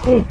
Yun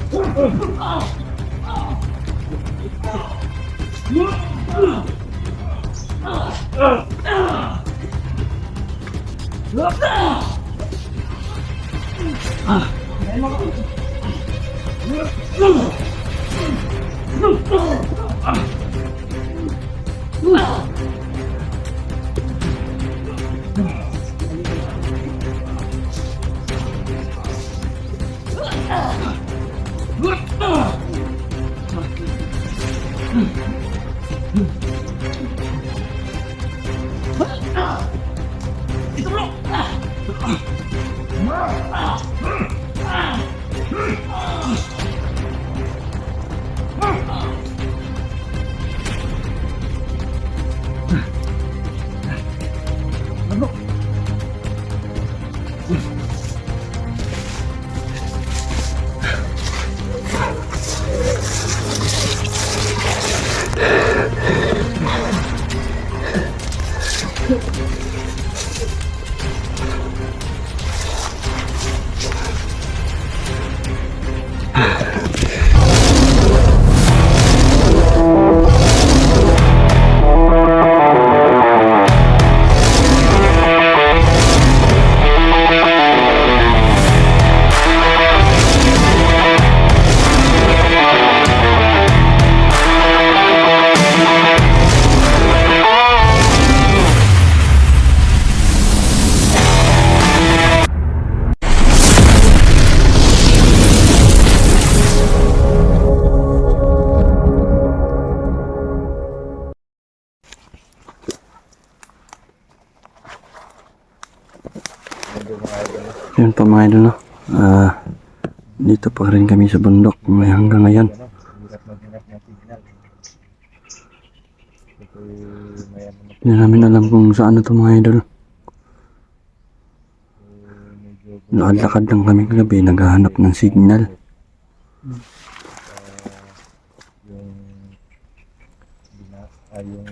po mga idol, no? Dito pa rin kami sa bundok hanggang ngayon. Hindi namin alam kung saan na ito mga idol. Lakad-lakad lang kami kagabi, naghahanap ng signal. Yung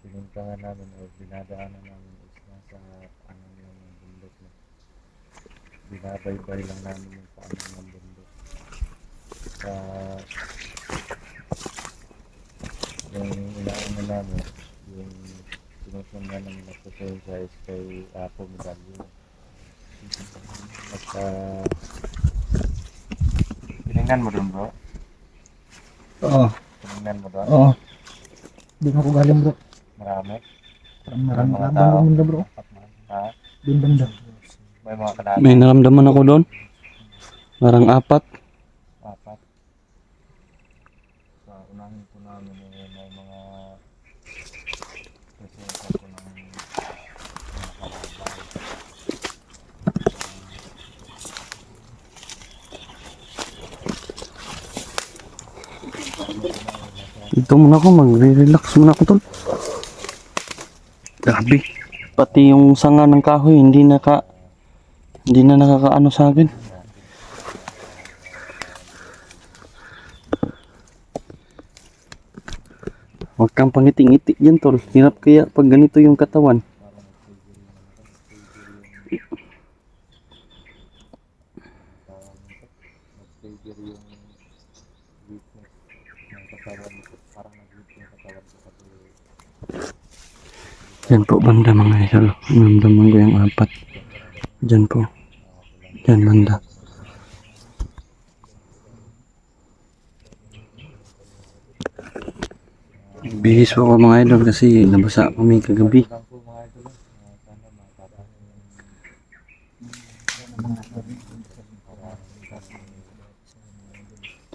pinuntahan namin o dinadaanan namin is nasa ano yung bundok na. Binabaybay lang namin yung paanan ng bundok. Yung inaano namin, yung sinusundan namin na exercise kay Apo Medalyo. At tinignan mo dun bro? Oo. Tinignan mo dun? Oo. Di nga ako galing bro. Marami? Marami mga ka tao. banda bro. Ha? Din banda. May mga kanal? May naramdaman ako doon. Parang 4. Apat. Sa unahin po namin may mga presensya po ng mga kalabay. Dito muna ako, magre-relax muna ako tol. Grabe. Pati yung sanga ng kahoy, hindi na nakakaano sa akin. Huwag kang pangiti-ngiti dyan tol. Hirap kaya pag ganito yung katawan. Nag-trigger yung weakness ng katawan ko. Parang nag-weak yung katawan ko kasi Yan po banda mga idol. Naramdaman ko yung 4. Dyan po. Dyan banda. Bihis po ako mga idol kasi nabasa kami kagabi. lang po mga idol. Sana makakaroon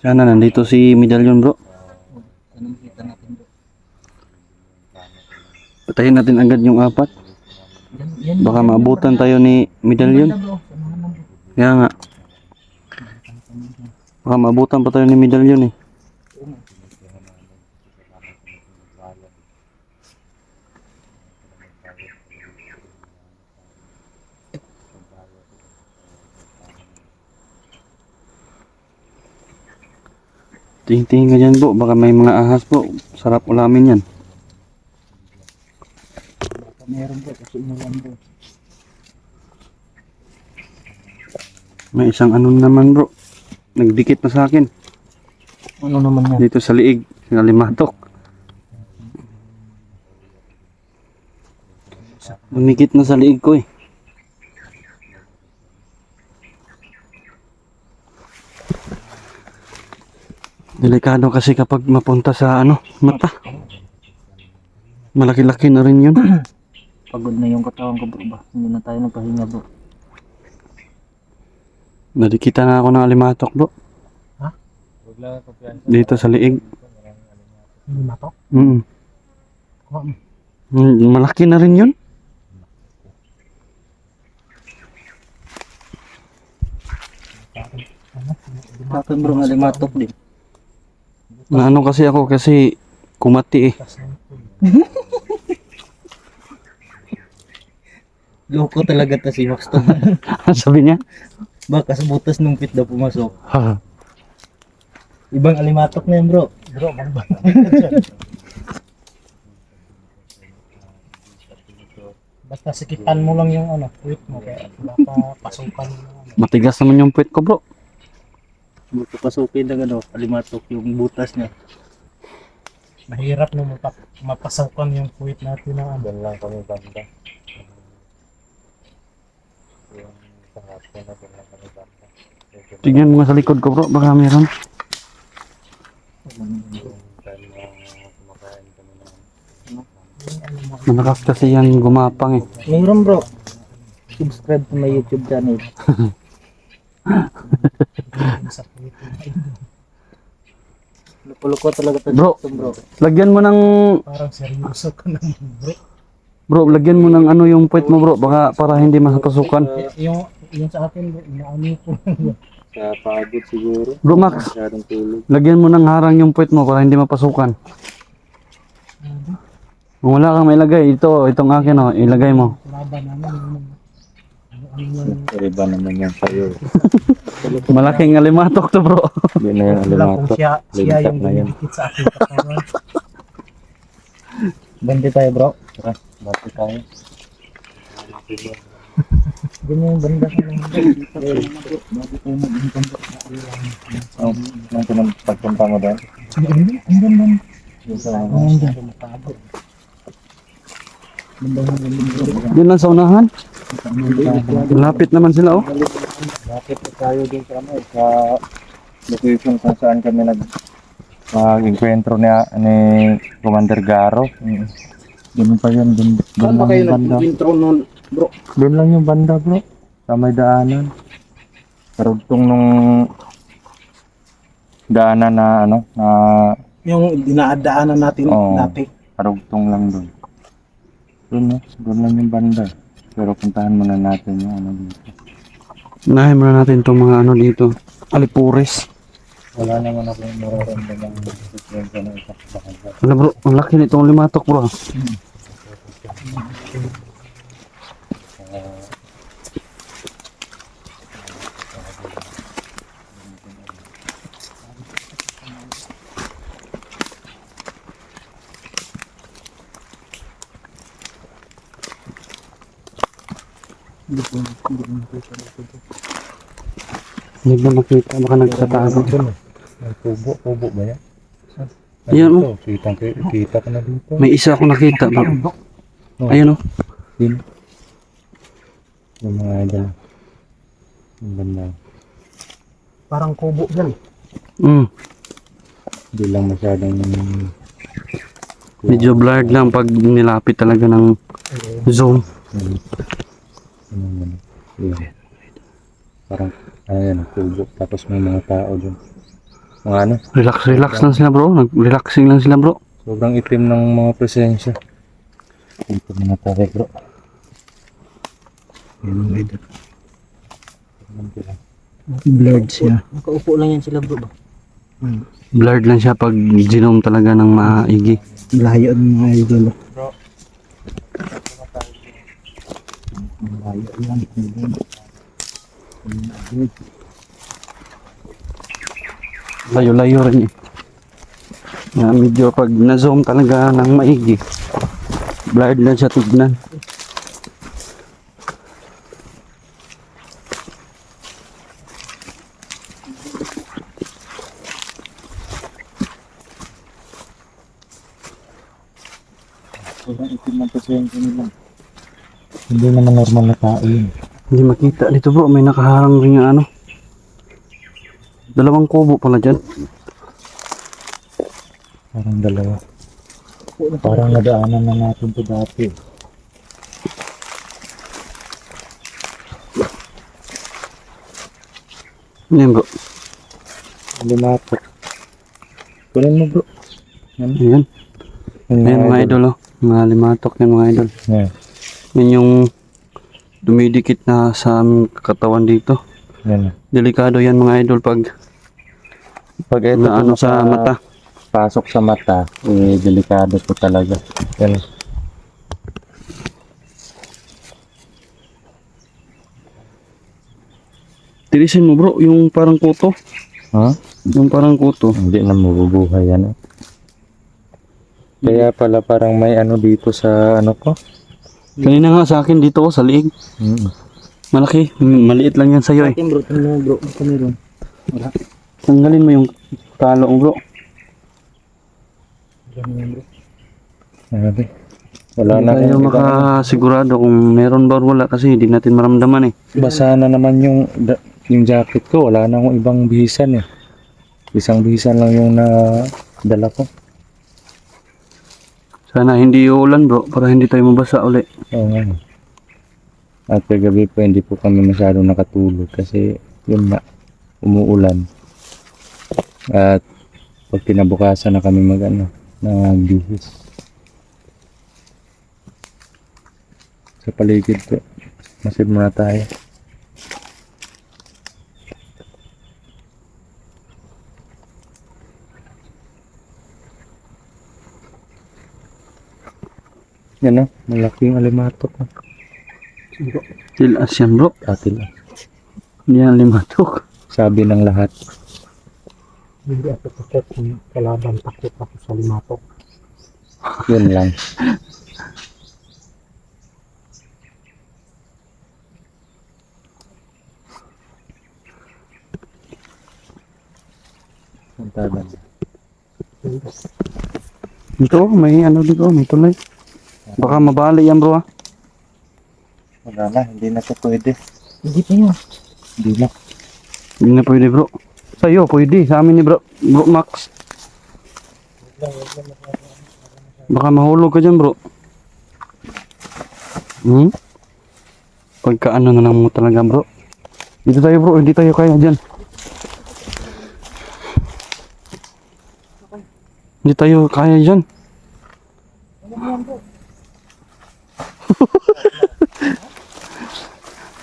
Sana nandito si Medallion bro. Anong kita natin bro? Patayin natin agad yung 4. Yan. Baka maabutan tayo ni Medallion. Banda bro. Samahan lang bro. Kaya nga. Baka maabutan pa tayo ni Medallion eh. Tingin-tingin ka dyan po, baka may mga ahas po. Sarap ulamin yan. Baka meron bro kasi umulan bro. May isang ano naman bro. Nagdikit na sa akin. Ano naman yan? Dito sa liig. Sa limatok. Lumikit na sa liig ko eh. Delikado kasi kapag mapunta sa mata. Malaki-laki na rin yun. Pagod na yung katawan ko bro ba? Hindi na tayo nagpahinga bro. Nadikita na ako ng alimatok bro. Huwag lang kumpiyansa. Dito sa liig. Maraming alimatok. Hindi na to? Mm. Kuha mo. Malaki na rin yun. Akin bro, alimatok din. Na kasi ako kasi kumati eh. Loko talaga ta si Max to. Sabi niya? Baka sa butas nung pit daw pumasok. Ha. Ibang alimatok na yun bro. Bro, bang. Basta sikitan mo lang yung puwit mo kaya baka pasukan mo. Matigas naman yung puwet ko bro. Pasukin na alimatok yung butas niya. Mahirap no mapasukan yung puwit natin na Doon lang kami banda. Yung sa hapon na doon lang kami banda. Tignan mo nga sa likod ko bro. Baka meron. Yung time na kumakain kami ng Malakas kasi yan gumapang eh. Mayroon bro. Subscribe to my YouTube channel. Luko-luko talaga to Bro. bro. Lagyan mo ng... Parang seryoso ka naman bro. Bro, lagyan mo ng yung puwet mo bro. Baka para hindi masapasukan. Yung sa akin bro, inaano ko. sa pagod siguro. Bro Max, Masyadong tulog. lagyan mo ng harang yung puwet mo para hindi mapasukan. Kung wala kang mailagay, itong akin ilagay mo. Laban namin. Iba naman yan sa'yo. Malaking alimatok to bro. Hindi na yung Wala kung alimatok. siya Lintak yung na yan. dumidikit sa akin katawan. Bandi tayo bro. Tara, bati tayo. Ganyan yung banda ka lang. Oh, nang pagpunta mo doon? Ang Yung sa Yun lang sa unahan. Lapit naman sila oh. Bakit tayo din sa sa location kung saan kami mag-encuentro ni Commander Garo. Doon pa yun, doon lang yung banda. intro nun bro? Doon lang yung banda bro, sa may daanan. Karugtong nung daanan na na Yung dinaadaanan natin Oo. dati. karugtong lang doon. Doon lang yung banda. Pero puntahan muna natin yung dito. Unahin muna natin itong mga dito. Alipures. Wala naman ako nararamdaman ng diferensya ng isang bahagya. Wala bro, ang laki nitong limatok bro. Hindi na makita, baka nagsatago. May kubo ba yan? Ayan Ito, kita ka na dito. May isa akong nakita bro. Ayun oh. Din. Yung mga idol. Yung banda. Parang kubo yan. Hindi lang masyadong Medyo blurred lang pag nilapit talaga ng zoom. Yan. Parang ayan, kubo. Tapos may mga tao dyan. Mga Relax lang sila bro. Nag-relaxing lang sila bro. sobrang itim ng mga presensya. Dito muna tayo bro. Yan, idol. Blurred siya. Nakaupo lang yan sila bro ba? Blurred lang siya pag ginom talaga ng maigi. Layo ng mga idol. Bro. Layo yan. Layo-layo rin eh. Medyo pag na-zoom talaga ng maigi. Blurred lang siya tignan. Sobrang itim ng pasyente nila. Hindi naman normal na tao yun. Hindi makita dito bro, may nakaharang rin yung ano. Dalawang kubo pala dyan. Parang dalawa. Parang nadaanan na natin ito dati. Ano yan bro? Limatok. Kunin mo bro. Yan. Ayan. Ayan mga idol oh. Mga limatok yan mga idol. Yeah. Yan yung dumidikit na sa aming katawan dito. Yan. Delikado yan mga idol pag Pag ito na ano sa mata. pasok sa mata, eh, delikado po talaga. Yan. Tirisin mo bro, yung parang kuto. Ha? Yung parang kuto. Hindi na mabubuhay yan. Kaya pala parang may ano dito sa ano ko. Kanina nga sa akin dito oh, sa liig. Malaki. Maliit lang yan sa'yo eh. Bro, tingnan mo bro. Ito meron. Wala. Tanggalin mo yung talo mo bro. Ganyan bro. Grabe. Wala Hindi na tayo kung makasigurado kung meron ba o wala kasi hindi natin maramdaman eh. basa na naman yung jacket ko. Wala na akong ibang bihisan eh. Isang bihisan lang yung dala ko. Sana hindi uulan bro para hindi tayo mabasa uli. Oo nga. At kagabi po hindi po kami masyadong nakatulog kasi yun nga, umuulan. At pag kinabukasan na kami nagbihis. Sa paligid po, masid muna tayo. Yan o, malaking alimatok. Tilas yan bro. Atin lang. Hindi yan limatok. Sabi ng lahat. Hindi ako takot kung kalaban, takot ako sa limatok. Yun lang. Puntaban. Dito may ano dito, may tulay. Baka mabali yan bro ah. Wala na, hindi na ito pwede. Hindi pa yan. Hindi na. Hindi na pwede bro. Sa'yo pwede, sa amin ni bro. Bro Max. Baka mahulog ka dyan bro. Pagkaano na lang mo talaga bro. Dito tayo bro, hindi tayo kaya dyan. Hindi tayo kaya dyan.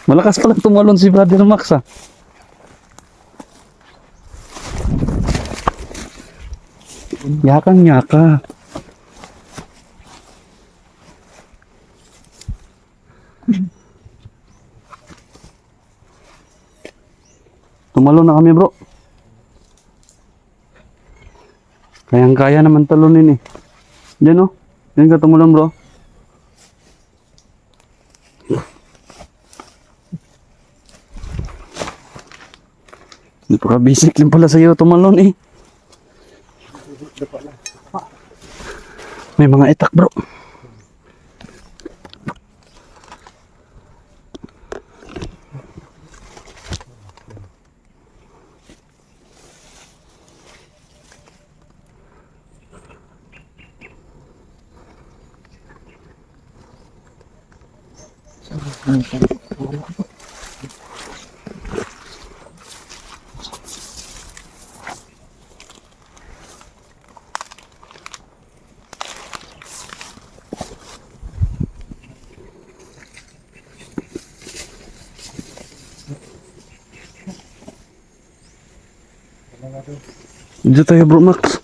Malakas pala tumalon si Brother Max ah. Yakang yaka. Tumalon na kami bro. Kayang-kaya naman talunin eh. Diyan oh. Diyan ka tumalon bro. Napaka-basic lang pala sa'yo tumalon eh. May mga itak bro. Dito tayo bro Max.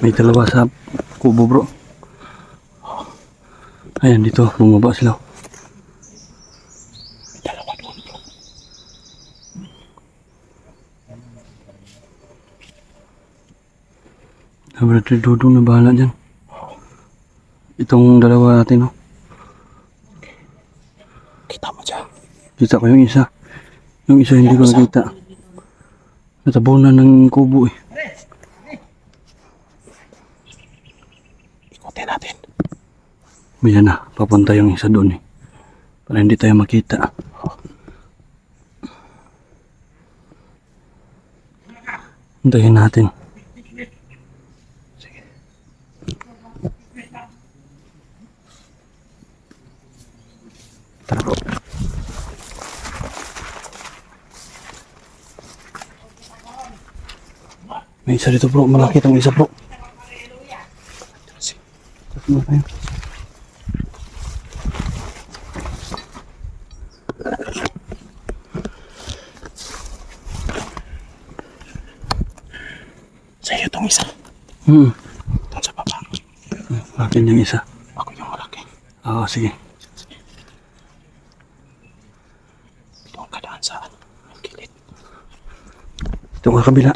May dalawa sa kubo bro. Ayan dito, bumaba sila. Brother Dudong na bahala dyan. Itong dalawa natin, no? Kita mo dyan. Kita ko yung isa. Yung isa hindi ko nakita. Natabunan ng kubo eh. Ikutin natin. Ayan na, papunta yung isa doon eh. Para hindi tayo makita. Hintayin natin. Tara bro. May isa dito bro, malaki itong isa bro. Tapos na tayo. Sa'yo itong isa. Doon sa baba. Akin yung isa. Ako yung malaki. Oo, sige. Doon ka daan sa ang kilid. Ito ka kabila.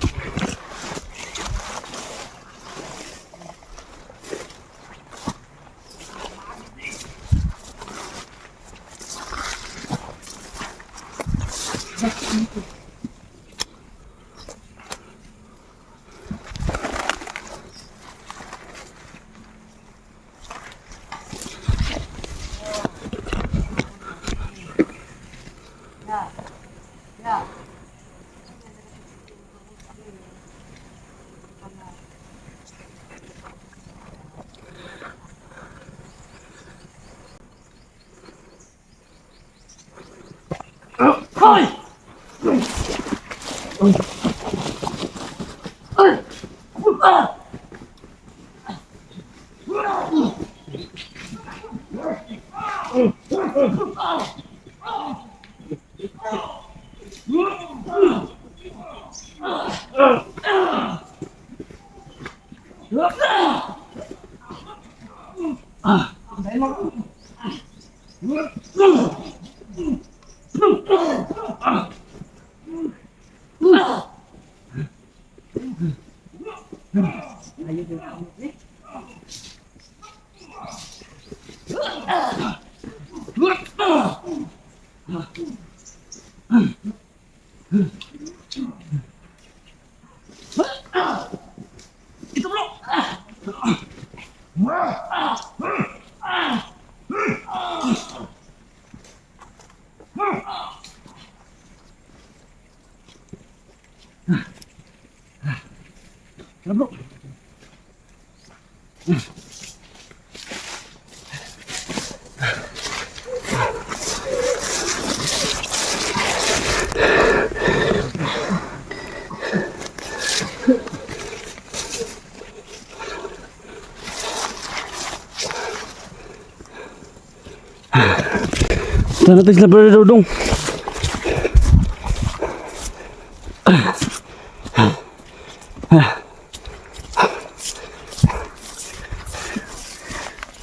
Sana natin sila Brother Dudong.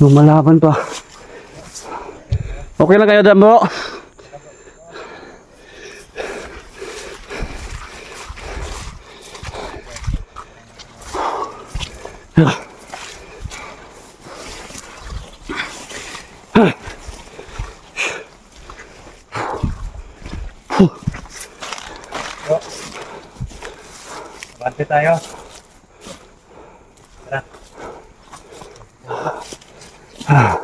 Lumalaban pa. Okay lang kayo dyan bro? Bante tayo. Tara.